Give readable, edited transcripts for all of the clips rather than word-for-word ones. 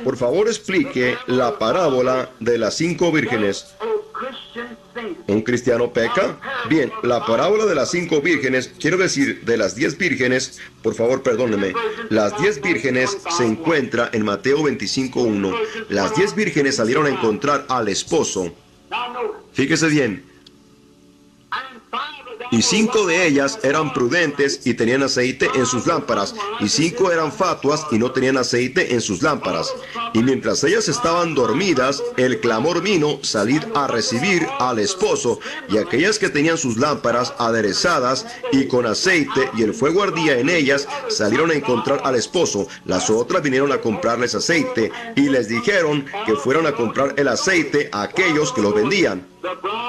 Por favor, explique la parábola de las 5 vírgenes. ¿Un cristiano peca? Bien, la parábola de las 5 vírgenes, quiero decir, de las 10 vírgenes, por favor, perdóneme. Las 10 vírgenes se encuentra en Mateo 25:1. Las 10 vírgenes salieron a encontrar al esposo. Fíjese bien. Y 5 de ellas eran prudentes y tenían aceite en sus lámparas, y 5 eran fatuas y no tenían aceite en sus lámparas. Y mientras ellas estaban dormidas, el clamor vino: salid a recibir al esposo. Y aquellas que tenían sus lámparas aderezadas y con aceite, y el fuego ardía en ellas, salieron a encontrar al esposo. Las otras vinieron a comprarles aceite, y les dijeron que fueran a comprar el aceite a aquellos que lo vendían.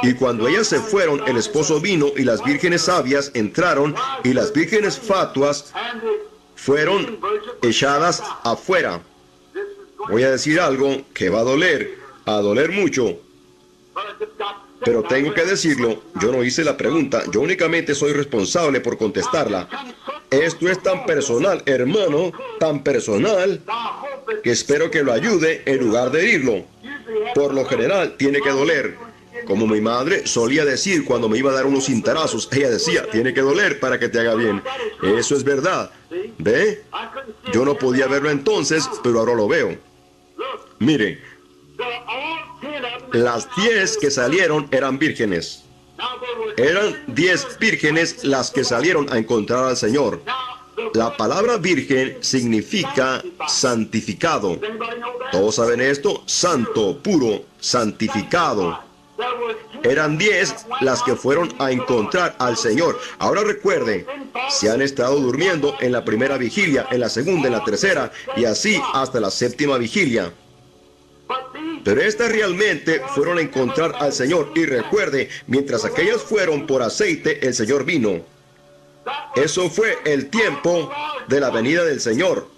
Y cuando ellas se fueron, el esposo vino, y las vírgenes sabias entraron, y las vírgenes fatuas fueron echadas afuera. Voy a decir algo que va a doler mucho. Pero tengo que decirlo, yo no hice la pregunta, yo únicamente soy responsable por contestarla. Esto es tan personal, hermano, tan personal, que espero que lo ayude en lugar de herirlo. Por lo general, tiene que doler. Como mi madre solía decir cuando me iba a dar unos cintarazos, ella decía: tiene que doler para que te haga bien. Eso es verdad. ¿Ve? Yo no podía verlo entonces, pero ahora lo veo. Mire, las 10 que salieron eran vírgenes. Eran 10 vírgenes las que salieron a encontrar al Señor. La palabra virgen significa santificado. ¿Todos saben esto? Santo, puro, santificado. Eran 10 las que fueron a encontrar al Señor. Ahora recuerden, se han estado durmiendo en la primera vigilia, en la segunda, en la tercera, y así hasta la 7ª vigilia. Pero estas realmente fueron a encontrar al Señor. Y recuerde, mientras aquellas fueron por aceite, el Señor vino. Eso fue el tiempo de la venida del Señor.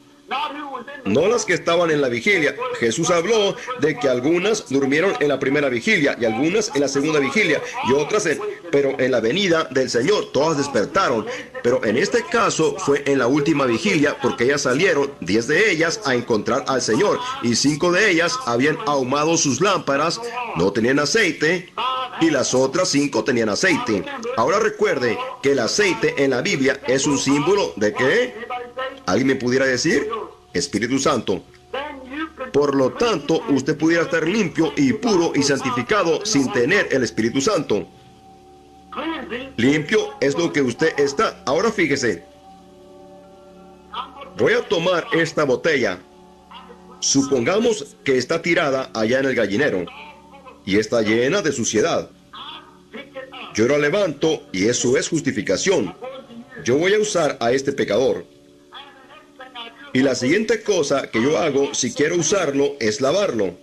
No las que estaban en la vigilia. Jesús habló de que algunas durmieron en la primera vigilia y algunas en la segunda vigilia y otras pero en la venida del Señor todas despertaron. Pero en este caso fue en la última vigilia, porque ellas salieron, 10 de ellas, a encontrar al Señor, y 5 de ellas habían ahumado sus lámparas, no tenían aceite, y las otras 5 tenían aceite. Ahora recuerde que el aceite en la Biblia es un símbolo de ¿qué? ¿Alguien me pudiera decir? Espíritu Santo. Por lo tanto, usted pudiera estar limpio y puro y santificado sin tener el Espíritu Santo. Limpio es lo que usted está. Ahora fíjese. Voy a tomar esta botella. Supongamos que está tirada allá en el gallinero y está llena de suciedad. Yo la levanto y eso es justificación. Yo voy a usar a este pecador. Y la siguiente cosa que yo hago, si quiero usarlo, es lavarlo.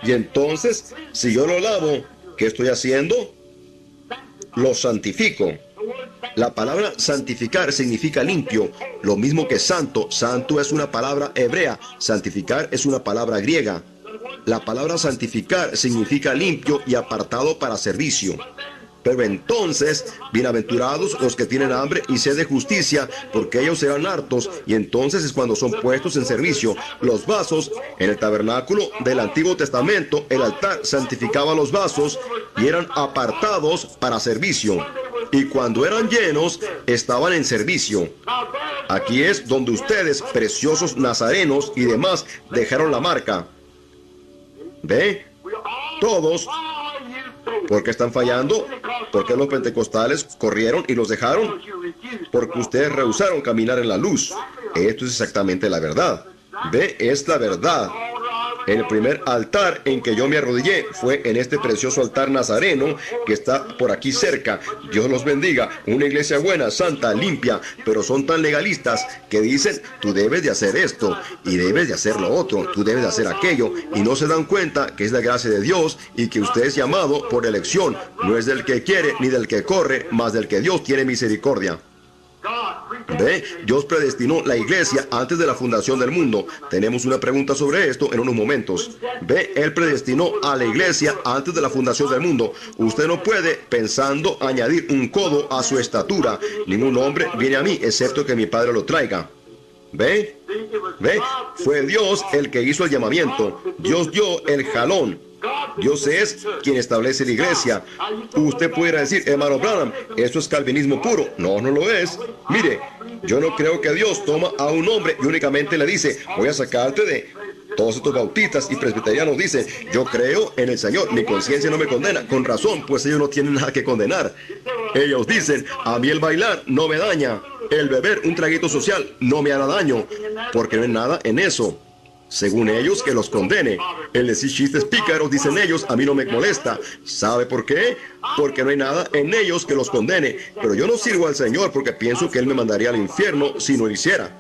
Y entonces, si yo lo lavo, ¿qué estoy haciendo? Lo santifico. La palabra santificar significa limpio, lo mismo que santo. Santo es una palabra hebrea, santificar es una palabra griega. La palabra santificar significa limpio y apartado para servicio. Pero entonces, bienaventurados los que tienen hambre y sed de justicia, porque ellos serán hartos. Y entonces es cuando son puestos en servicio. Los vasos, en el tabernáculo del Antiguo Testamento, el altar santificaba los vasos y eran apartados para servicio. Y cuando eran llenos, estaban en servicio. Aquí es donde ustedes, preciosos nazarenos y demás, dejaron la marca. ¿Ve? Todos. ¿Por qué están fallando? ¿Por qué los pentecostales corrieron y los dejaron? Porque ustedes rehusaron caminar en la luz. Esto es exactamente la verdad. ¿Ve? Es la verdad. El primer altar en que yo me arrodillé fue en este precioso altar nazareno que está por aquí cerca. Dios los bendiga. Una iglesia buena, santa, limpia, pero son tan legalistas que dicen: tú debes de hacer esto y debes de hacer lo otro, tú debes de hacer aquello, y no se dan cuenta que es la gracia de Dios y que usted es llamado por elección. No es del que quiere ni del que corre, mas del que Dios tiene misericordia. ¿Ve? Dios predestinó la iglesia antes de la fundación del mundo. Tenemos una pregunta sobre esto en unos momentos. ¿Ve? Él predestinó a la iglesia antes de la fundación del mundo. Usted no puede, pensando, añadir un codo a su estatura. Ningún hombre viene a mí, excepto que mi Padre lo traiga. ¿Ve? ¿Ve? Fue Dios el que hizo el llamamiento. Dios dio el jalón. Dios es quien establece la iglesia. Usted pudiera decir, hermano Branham, eso es calvinismo puro. No, no lo es. Mire, yo no creo que Dios toma a un hombre y únicamente le dice, voy a sacarte de... Todos estos bautistas y presbiterianos dicen, yo creo en el Señor, mi conciencia no me condena. Con razón, pues ellos no tienen nada que condenar. Ellos dicen, a mí el bailar no me daña, el beber un traguito social no me hará daño, porque no hay nada en eso. Según ellos, que los condene. El decir chistes pícaros, dicen ellos, a mí no me molesta. ¿Sabe por qué? Porque no hay nada en ellos que los condene. Pero yo no sirvo al Señor porque pienso que Él me mandaría al infierno si no lo hiciera.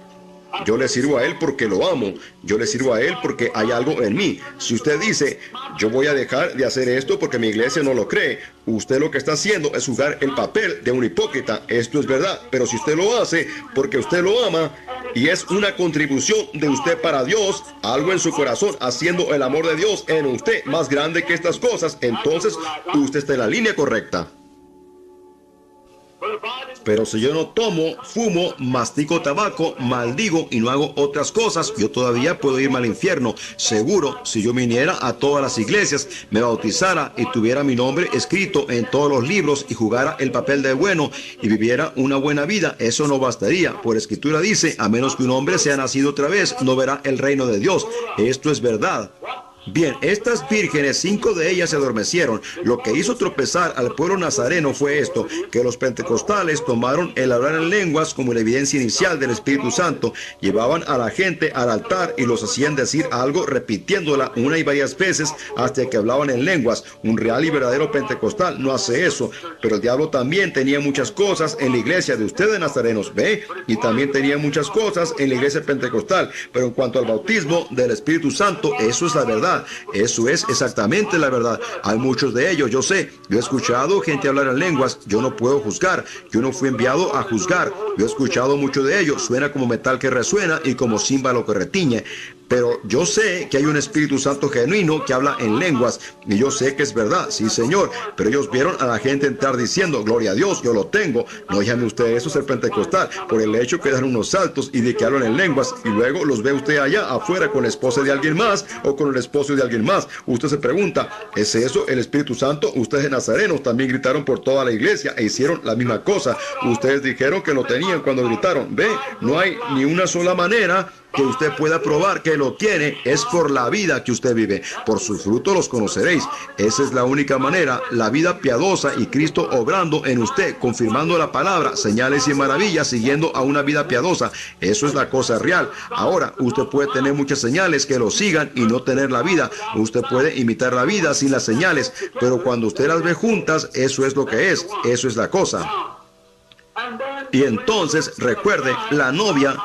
Yo le sirvo a Él porque lo amo. Yo le sirvo a Él porque hay algo en mí. Si usted dice, yo voy a dejar de hacer esto porque mi iglesia no lo cree, usted lo que está haciendo es jugar el papel de un hipócrita. Esto es verdad. Pero si usted lo hace porque usted lo ama y es una contribución de usted para Dios, algo en su corazón haciendo el amor de Dios en usted más grande que estas cosas, entonces usted está en la línea correcta. Pero si yo no tomo, fumo, mastico tabaco, maldigo y no hago otras cosas, yo todavía puedo irme al infierno. Seguro, si yo viniera a todas las iglesias, me bautizara y tuviera mi nombre escrito en todos los libros y jugara el papel de bueno y viviera una buena vida, eso no bastaría. Por escritura dice, a menos que un hombre sea nacido otra vez, no verá el reino de Dios. Esto es verdad. Bien, estas vírgenes, 5 de ellas se adormecieron. Lo que hizo tropezar al pueblo nazareno fue esto, que los pentecostales tomaron el hablar en lenguas como la evidencia inicial del Espíritu Santo. Llevaban a la gente al altar y los hacían decir algo repitiéndola una y varias veces hasta que hablaban en lenguas. Un real y verdadero pentecostal no hace eso, pero el diablo también tenía muchas cosas en la iglesia de ustedes nazarenos, ¿ve? Y también tenía muchas cosas en la iglesia pentecostal, pero en cuanto al bautismo del Espíritu Santo, eso es la verdad. Eso es exactamente la verdad. Hay muchos de ellos, yo sé. Yo he escuchado gente hablar en lenguas. Yo no puedo juzgar. Yo no fui enviado a juzgar. Yo he escuchado mucho de ellos. Suena como metal que resuena y como címbalo que retiñe. Pero yo sé que hay un Espíritu Santo genuino que habla en lenguas. Y yo sé que es verdad, sí Señor. Pero ellos vieron a la gente entrar diciendo, gloria a Dios, yo lo tengo. No llame usted eso ser pentecostal, por el hecho que dan unos saltos y de que hablan en lenguas. Y luego los ve usted allá afuera con la esposa de alguien más o con el esposo de alguien más. Usted se pregunta, ¿es eso el Espíritu Santo? Ustedes nazarenos también gritaron por toda la iglesia e hicieron la misma cosa. Ustedes dijeron que lo tenían cuando gritaron. Ve, no hay ni una sola manera que usted pueda probar que lo tiene. Es por la vida que usted vive. Por su fruto los conoceréis. Esa es la única manera, la vida piadosa y Cristo obrando en usted, confirmando la palabra, señales y maravillas, siguiendo a una vida piadosa. Eso es la cosa real. Ahora, usted puede tener muchas señales que lo sigan y no tener la vida. Usted puede imitar la vida sin las señales, pero cuando usted las ve juntas, eso es lo que es. Eso es la cosa. Y entonces, recuerde, la novia...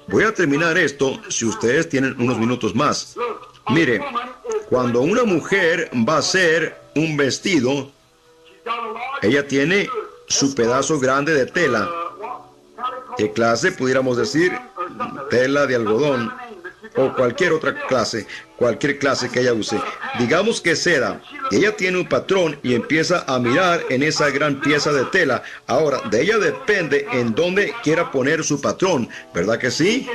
Voy a terminar esto si ustedes tienen unos minutos más. Mire, cuando una mujer va a hacer un vestido, ella tiene su pedazo grande de tela. ¿Qué clase? Pudiéramos decir tela de algodón o cualquier otra clase, cualquier clase que ella use. Digamos que seda. Ella tiene un patrón y empieza a mirar en esa gran pieza de tela. Ahora, de ella depende en dónde quiera poner su patrón, ¿verdad que sí?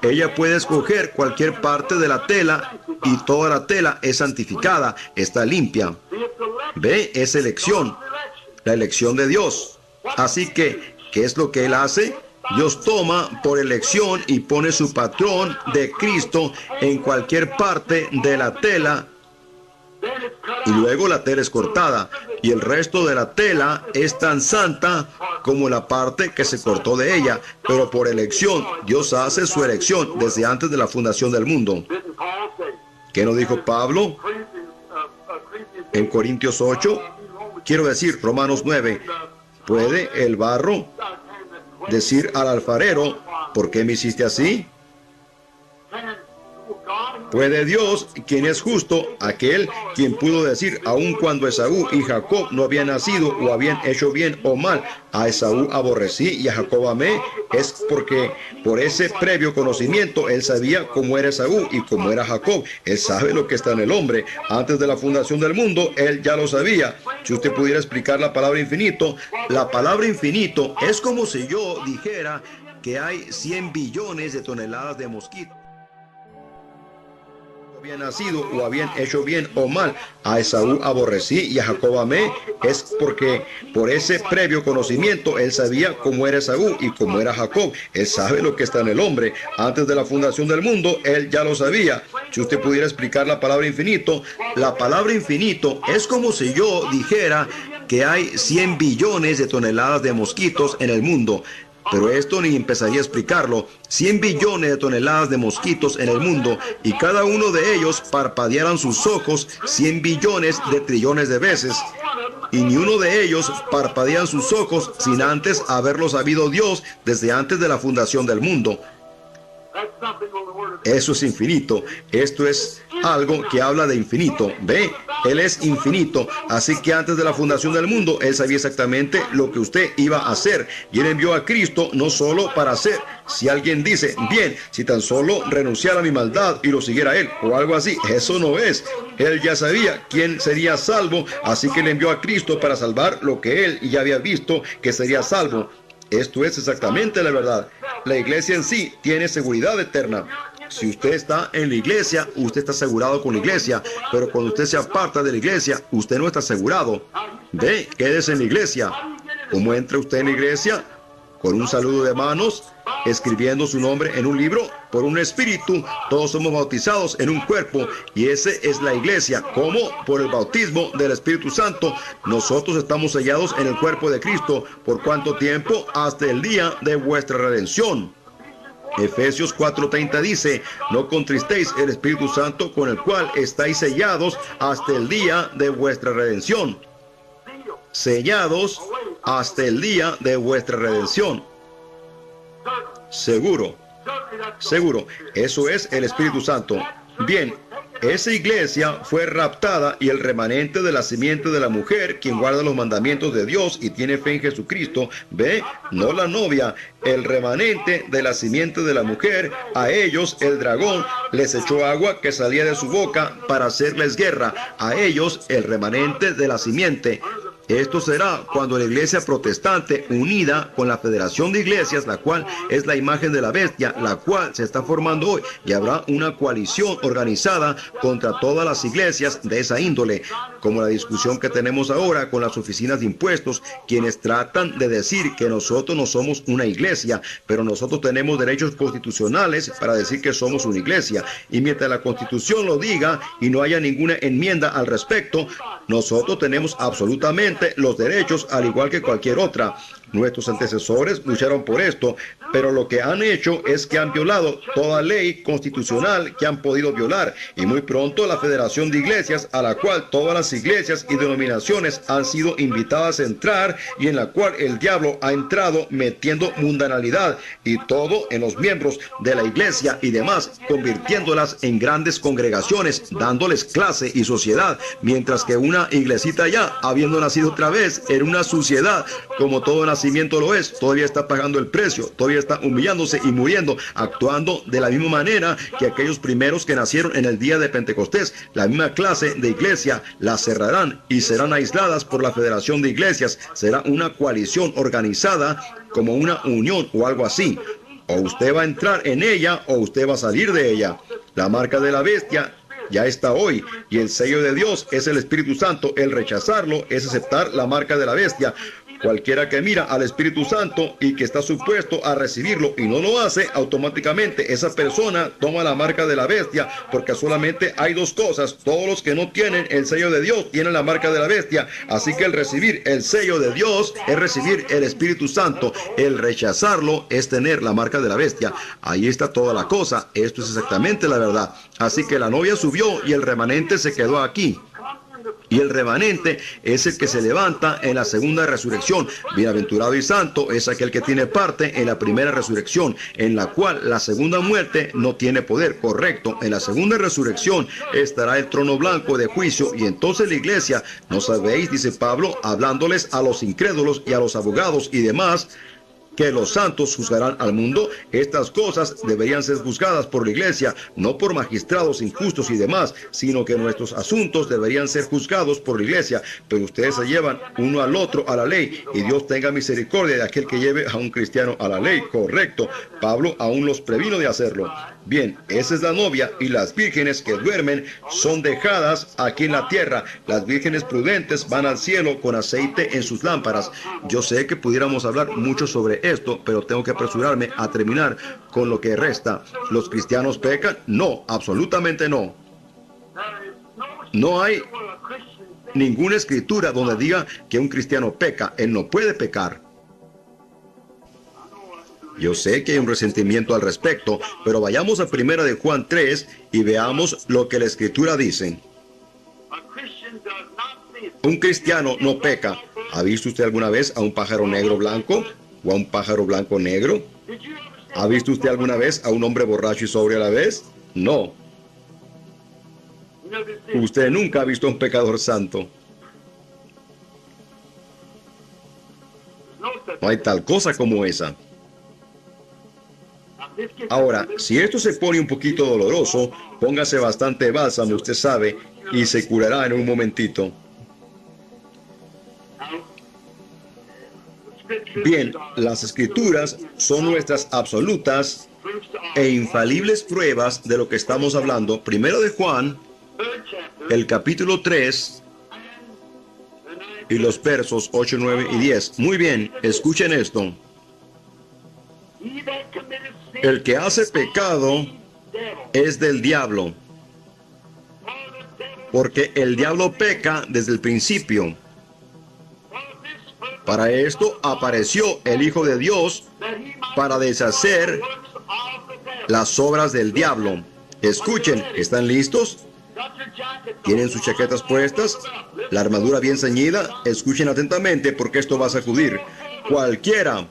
Ella puede escoger cualquier parte de la tela y toda la tela es santificada, está limpia. ¿Ve? Es elección, la elección de Dios. Así que, ¿qué es lo que Él hace? Dios toma por elección y pone su patrón de Cristo en cualquier parte de la tela y luego la tela es cortada y el resto de la tela es tan santa como la parte que se cortó de ella, pero por elección. Dios hace su elección desde antes de la fundación del mundo. ¿Qué nos dijo Pablo en Corintios 8? Quiero decir, Romanos 9. ¿Puede el barro decir al alfarero, ¿por qué me hiciste así? ¿Puede Dios, quien es justo, aquel quien pudo decir, aun cuando Esaú y Jacob no habían nacido o habían hecho bien o mal, a Esaú aborrecí y a Jacob amé? Es porque por ese previo conocimiento él sabía cómo era Esaú y cómo era Jacob. Él sabe lo que está en el hombre. Antes de la fundación del mundo, él ya lo sabía. Si usted pudiera explicar la palabra infinito es como si yo dijera, que hay 100 billones de toneladas de mosquitos. Habían nacido o habían hecho bien o mal, a Esaú aborrecí y a Jacob amé, es porque por ese previo conocimiento él sabía cómo era Esaú y cómo era Jacob. Él sabe lo que está en el hombre. Antes de la fundación del mundo él ya lo sabía. Si usted pudiera explicar la palabra infinito es como si yo dijera que hay 100 billones de toneladas de mosquitos en el mundo. Pero esto ni empezaría a explicarlo. 100 billones de toneladas de mosquitos en el mundo y cada uno de ellos parpadearan sus ojos 100 billones de trillones de veces. Y ni uno de ellos parpadean sus ojos sin antes haberlo sabido Dios desde antes de la fundación del mundo. Eso es infinito. Esto es algo que habla de infinito. ¿Ve? Él es infinito. Así que antes de la fundación del mundo, Él sabía exactamente lo que usted iba a hacer. Y Él envió a Cristo no solo para hacer. Si alguien dice, bien, si tan solo renunciara a mi maldad y lo siguiera a Él, o algo así, eso no es. Él ya sabía quién sería salvo, así que le envió a Cristo para salvar lo que Él ya había visto que sería salvo. Esto es exactamente la verdad. La iglesia en sí tiene seguridad eterna. Si usted está en la iglesia, usted está asegurado con la iglesia. Pero cuando usted se aparta de la iglesia, usted no está asegurado. Ve, quédese en la iglesia. ¿Cómo entra usted en la iglesia? Con un saludo de manos, escribiendo su nombre en un libro, por un espíritu. Todos somos bautizados en un cuerpo y ese es la iglesia. ¿Cómo? Por el bautismo del Espíritu Santo. Nosotros estamos sellados en el cuerpo de Cristo. ¿Por cuánto tiempo? Hasta el día de vuestra redención. Efesios 4:30 dice, no contristéis el Espíritu Santo con el cual estáis sellados hasta el día de vuestra redención. Sellados hasta el día de vuestra redención. Seguro. Seguro. Eso es el Espíritu Santo. Bien, esa iglesia fue raptada y el remanente de la simiente de la mujer, quien guarda los mandamientos de Dios y tiene fe en Jesucristo, ve, no la novia, el remanente de la simiente de la mujer, a ellos el dragón les echó agua que salía de su boca para hacerles guerra, a ellos el remanente de la simiente. Esto será cuando la iglesia protestante, unida con la Federación de Iglesias, la cual es la imagen de la bestia, la cual se está formando hoy, y habrá una coalición organizada contra todas las iglesias de esa índole, como la discusión que tenemos ahora con las oficinas de impuestos, quienes tratan de decir que nosotros no somos una iglesia, pero nosotros tenemos derechos constitucionales para decir que somos una iglesia, y mientras la Constitución lo diga y no haya ninguna enmienda al respecto, nosotros tenemos absolutamente los derechos al igual que cualquier otra. Nuestros antecesores lucharon por esto, pero lo que han hecho es que han violado toda ley constitucional que han podido violar, y muy pronto la Federación de Iglesias, a la cual todas las iglesias y denominaciones han sido invitadas a entrar, y en la cual el diablo ha entrado metiendo mundanalidad y todo en los miembros de la iglesia y demás, convirtiéndolas en grandes congregaciones, dándoles clase y sociedad, mientras que una iglesita ya, habiendo nacido otra vez en una suciedad, como todo nacimiento lo es, todavía está pagando el precio, todavía está humillándose y muriendo, actuando de la misma manera que aquellos primeros que nacieron en el día de Pentecostés. La misma clase de iglesia la cerrarán y serán aisladas por la Federación de Iglesias. Será una coalición organizada como una unión o algo así. O usted va a entrar en ella o usted va a salir de ella. La marca de la bestia ya está hoy, y el sello de Dios es el Espíritu Santo. El rechazarlo es aceptar la marca de la bestia. Cualquiera que mira al Espíritu Santo y que está supuesto a recibirlo y no lo hace, automáticamente esa persona toma la marca de la bestia, porque solamente hay dos cosas: todos los que no tienen el sello de Dios tienen la marca de la bestia. Así que el recibir el sello de Dios es recibir el Espíritu Santo, el rechazarlo es tener la marca de la bestia. Ahí está toda la cosa. Esto es exactamente la verdad. Así que la novia subió y el remanente se quedó aquí. Y el remanente es el que se levanta en la segunda resurrección. Bienaventurado y santo es aquel que tiene parte en la primera resurrección, en la cual la segunda muerte no tiene poder. Correcto. En la segunda resurrección estará el trono blanco de juicio, y entonces la iglesia, ¿no sabéis?, dice Pablo, hablándoles a los incrédulos y a los abogados y demás, que los santos juzgarán al mundo. Estas cosas deberían ser juzgadas por la iglesia, no por magistrados injustos y demás, sino que nuestros asuntos deberían ser juzgados por la iglesia. Pero ustedes se llevan uno al otro a la ley, y Dios tenga misericordia de aquel que lleve a un cristiano a la ley. Correcto. Pablo aún los previno de hacerlo. Bien, esa es la novia, y las vírgenes que duermen son dejadas aquí en la tierra. Las vírgenes prudentes van al cielo con aceite en sus lámparas. Yo sé que pudiéramos hablar mucho sobre esto, pero tengo que apresurarme a terminar con lo que resta. ¿Los cristianos pecan? No, absolutamente no. No hay ninguna escritura donde diga que un cristiano peca. Él no puede pecar. Yo sé que hay un resentimiento al respecto, pero vayamos a 1 de Juan 3 y veamos lo que la escritura dice. Un cristiano no peca. ¿Ha visto usted alguna vez a un pájaro negro blanco o a un pájaro blanco negro? ¿Ha visto usted alguna vez a un hombre borracho y sobrio a la vez? No. Usted nunca ha visto a un pecador santo. No hay tal cosa como esa. Ahora, si esto se pone un poquito doloroso, póngase bastante bálsamo, usted sabe, y se curará en un momentito. Bien, las escrituras son nuestras absolutas e infalibles pruebas de lo que estamos hablando. 1 de Juan, el capítulo 3 y los versos 8, 9 y 10. Muy bien, escuchen esto. El que hace pecado es del diablo, porque el diablo peca desde el principio. Para esto apareció el Hijo de Dios, para deshacer las obras del diablo. Escuchen, ¿están listos? ¿Tienen sus chaquetas puestas? ¿La armadura bien ceñida? Escuchen atentamente porque esto va a sacudir. Cualquiera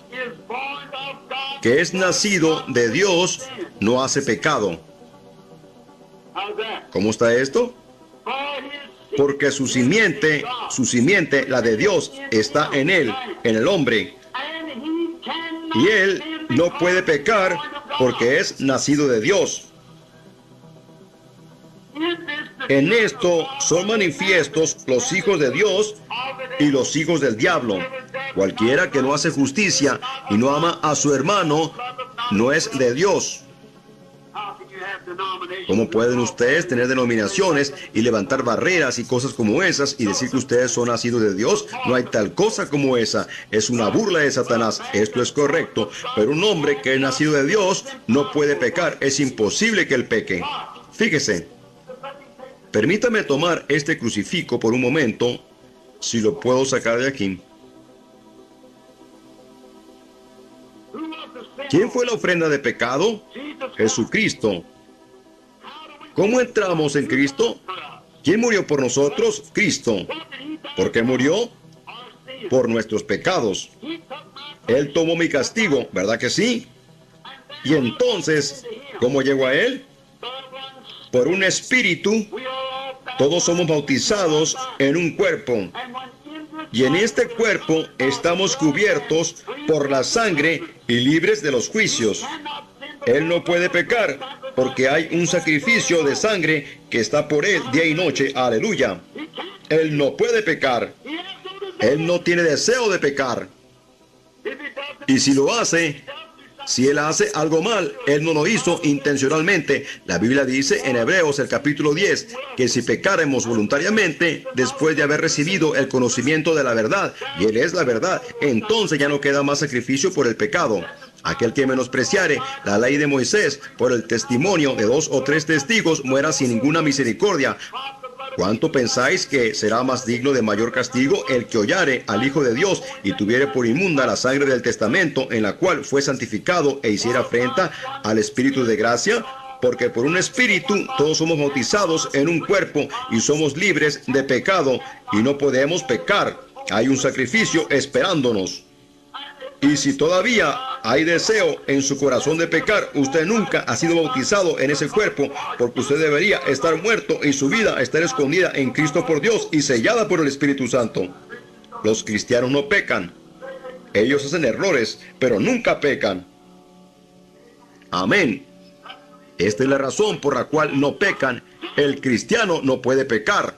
que es nacido de Dios no hace pecado. ¿Cómo está esto? Porque su simiente, la de Dios, está en él, en el hombre. Y él no puede pecar porque es nacido de Dios. En esto son manifiestos los hijos de Dios y los hijos del diablo. Cualquiera que no hace justicia y no ama a su hermano no es de Dios. ¿Cómo pueden ustedes tener denominaciones y levantar barreras y cosas como esas y decir que ustedes son nacidos de Dios? No hay tal cosa como esa. Es una burla de Satanás. Esto es correcto. Pero un hombre que es nacido de Dios no puede pecar. Es imposible que él peque. Fíjese. Permítame tomar este crucifijo por un momento, si lo puedo sacar de aquí. ¿Quién fue la ofrenda de pecado? Jesucristo. ¿Cómo entramos en Cristo? ¿Quién murió por nosotros? Cristo. ¿Por qué murió? Por nuestros pecados. Él tomó mi castigo, ¿verdad que sí? Y entonces, ¿cómo llegó a Él? Por un espíritu. Todos somos bautizados en un cuerpo. Y en este cuerpo estamos cubiertos por la sangre y libres de los juicios. Él no puede pecar porque hay un sacrificio de sangre que está por él día y noche. Aleluya. Él no puede pecar. Él no tiene deseo de pecar. Y si lo hace, si él hace algo mal, él no lo hizo intencionalmente. La Biblia dice en Hebreos el capítulo 10 que si pecáremos voluntariamente después de haber recibido el conocimiento de la verdad, y él es la verdad, entonces ya no queda más sacrificio por el pecado. Aquel que menospreciare la ley de Moisés por el testimonio de 2 o 3 testigos muera sin ninguna misericordia. ¿Cuánto pensáis que será más digno de mayor castigo el que hollare al Hijo de Dios y tuviere por inmunda la sangre del testamento en la cual fue santificado e hiciera afrenta al Espíritu de gracia? Porque por un espíritu todos somos bautizados en un cuerpo y somos libres de pecado y no podemos pecar. Hay un sacrificio esperándonos. Y si todavía hay deseo en su corazón de pecar, usted nunca ha sido bautizado en ese cuerpo, porque usted debería estar muerto y su vida estar escondida en Cristo por Dios y sellada por el Espíritu Santo. Los cristianos no pecan. Ellos hacen errores, pero nunca pecan. Amén. Esta es la razón por la cual no pecan. El cristiano no puede pecar.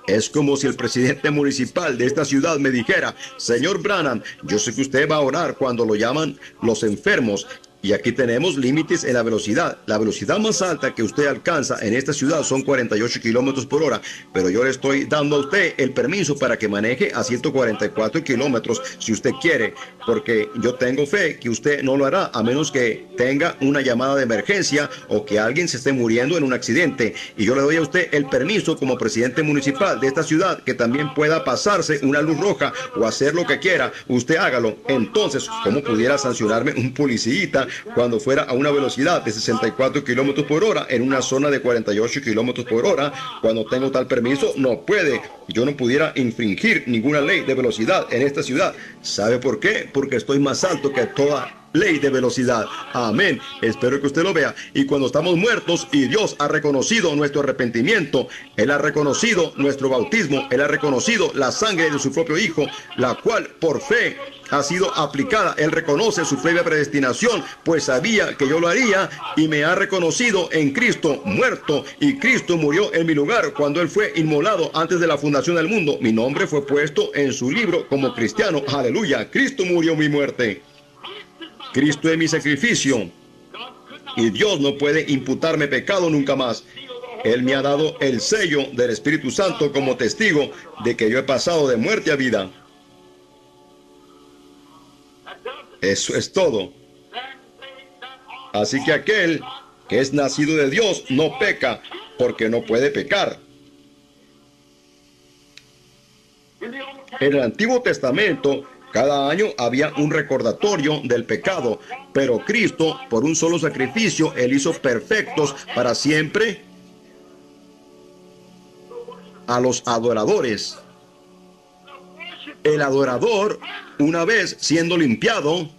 Es como si el presidente municipal de esta ciudad me dijera: señor Branham, yo sé que usted va a orar cuando lo llaman los enfermos. Y aquí tenemos límites en la velocidad. La velocidad más alta que usted alcanza en esta ciudad son 48 kilómetros por hora. Pero yo le estoy dando a usted el permiso para que maneje a 144 kilómetros si usted quiere. Porque yo tengo fe que usted no lo hará a menos que tenga una llamada de emergencia o que alguien se esté muriendo en un accidente. Y yo le doy a usted el permiso como presidente municipal de esta ciudad que también pueda pasarse una luz roja o hacer lo que quiera. Usted hágalo. Entonces, ¿cómo pudiera sancionarme un policía cuando fuera a una velocidad de 64 kilómetros por hora en una zona de 48 kilómetros por hora? Cuando tengo tal permiso, no puede. Yo no pudiera infringir ninguna ley de velocidad en esta ciudad. ¿Sabe por qué? Porque estoy más alto que toda ley de velocidad. Amén. Espero que usted lo vea. Y cuando estamos muertos y Dios ha reconocido nuestro arrepentimiento, Él ha reconocido nuestro bautismo, Él ha reconocido la sangre de su propio Hijo, la cual por fe ha sido aplicada. Él reconoce su previa predestinación, pues sabía que yo lo haría y me ha reconocido en Cristo muerto, y Cristo murió en mi lugar cuando Él fue inmolado antes de la fundación del mundo. Mi nombre fue puesto en su libro como cristiano. Aleluya. Cristo murió mi muerte. Cristo es mi sacrificio. Y Dios no puede imputarme pecado nunca más. Él me ha dado el sello del Espíritu Santo como testigo de que yo he pasado de muerte a vida. Eso es todo. Así que aquel que es nacido de Dios no peca, porque no puede pecar. En el Antiguo Testamento, cada año había un recordatorio del pecado, pero Cristo, por un solo sacrificio, Él hizo perfectos para siempre a los adoradores. El adorador, una vez siendo limpiado,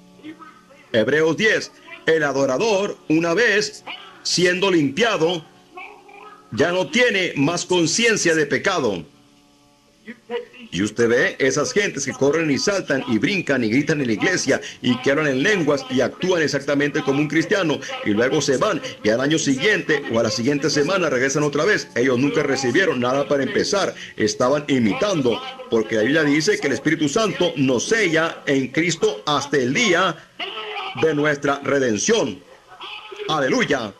Hebreos 10, el adorador, una vez siendo limpiado, ya no tiene más conciencia de pecado. Y usted ve esas gentes que corren y saltan y brincan y gritan en la iglesia y que hablan en lenguas y actúan exactamente como un cristiano, y luego se van y al año siguiente o a la siguiente semana regresan otra vez. Ellos nunca recibieron nada para empezar, estaban imitando, porque la Biblia dice que el Espíritu Santo nos sella en Cristo hasta el día de nuestra redención. Aleluya.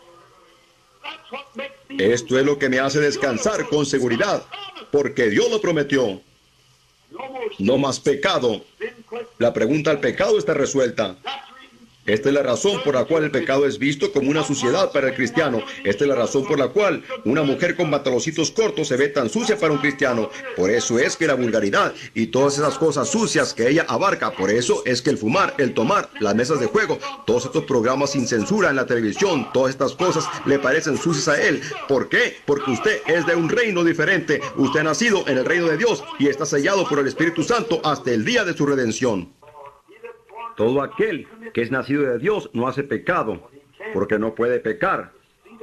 Esto es lo que me hace descansar con seguridad, porque Dios lo prometió. No más pecado. La pregunta al pecado está resuelta. Esta es la razón por la cual el pecado es visto como una suciedad para el cristiano. Esta es la razón por la cual una mujer con pantaloncitos cortos se ve tan sucia para un cristiano. Por eso es que la vulgaridad y todas esas cosas sucias que ella abarca, por eso es que el fumar, el tomar, las mesas de juego, todos estos programas sin censura en la televisión, todas estas cosas le parecen sucias a él. ¿Por qué? Porque usted es de un reino diferente. Usted ha nacido en el reino de Dios y está sellado por el Espíritu Santo hasta el día de su redención. Todo aquel que es nacido de Dios no hace pecado, porque no puede pecar.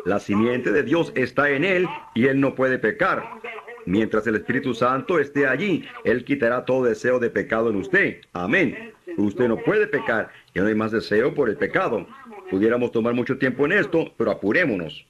La simiente de Dios está en él y él no puede pecar. Mientras el Espíritu Santo esté allí, Él quitará todo deseo de pecado en usted. Amén. Usted no puede pecar, ya no hay más deseo por el pecado. Pudiéramos tomar mucho tiempo en esto, pero apurémonos.